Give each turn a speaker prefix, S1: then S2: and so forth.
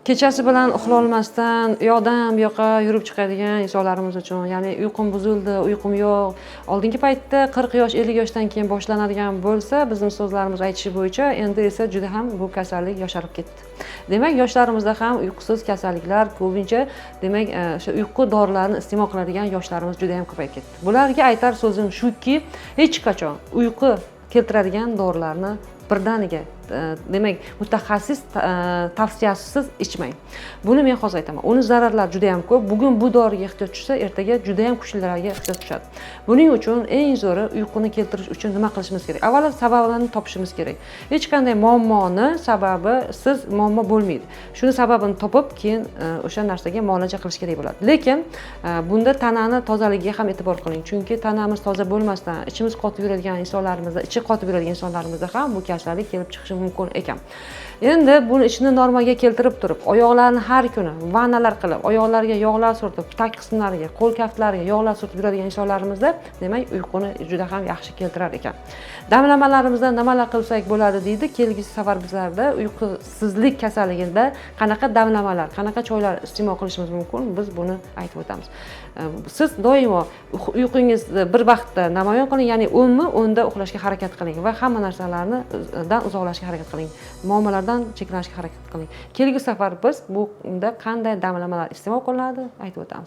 S1: Kechasi bilan uxlay olmasdan u yoqdan bu yoqqa yurib chiqadigan insonlarimiz uchun, ya'ni uyqum buzildi, uyqum yo'q. Oldingi paytda 40 yosh, 50 yoshdan keyin boshlanadigan bo'lsa, bizning so'zlarimiz aytishi bo'yicha, endi esa juda ham bu kasallik yosharib ketdi. Demak, yoshlarimizda ham uyqusiz kasalliklar ko'pincha, demak, o'sha uyqu dorilarini iste'mol qiladigan yoshlarimiz juda ham ko'payib ketdi. Bularga aytar so'zim shuki, hech qachon uyqu keltiradigan dorilarni birdaniga, demak, mutaxassis tavsiyasisiz ichmang. Buni men hozir aytaman. Uni zararlari juda ham ko'p. Bugun bu doriga ehtiyoj tushsa, ertaga juda ham kuchlilarga ehtiyoj tushadi. Buning uchun eng zo'ri uyquni keltirish uchun nima qilishimiz kerak? Avvalo sababini topishimiz kerak. Hech qanday muammoni sababi siz muammo bo'lmaydi. Shuni sababini topib, keyin o'sha narsaga muolaja qilish kerak bo'ladi. Lekin bunda tanani tozaligiga ham e'tibor qiling. Chunki tanamiz toza bo'lmasdan, ichimiz qotib yuradigan insonlarimizda, ichi qotib yuradigan insonlarimizda ham bu kasallik kelib chiqishi mumkin ekan. Endi buni ishni normalga keltirib turib, oyoqlarni har kuni vannalar qilib, oyoqlarga yog'lar surtib, tak qismlariga, qo'l kaftlariga yog'lar surtib yuradigan insonlarimizda, demak, uyquni juda ham yaxshi keltirar ekan. Damlamalarimizda nimalar qilsak bo'ladi deydi. Kelgusi safar bizlarda uyqusizlik kasalligida qanaqa damlamalar, qanaqa choylar iste'mol qilishimiz mumkin, biz buni aytib o'tamiz. Siz doimo uyqungizni bir vaqtda namoyon qiling, ya'ni 10 da uxlashga harakat qiling va hamma narsalardan uzoqlashishga harakat qiling. Muammolardan cheklanishga harakat qiling. Kelgusi safar biz bunda qanday damlamalar iste'mol qilinadi aytib o'tamiz.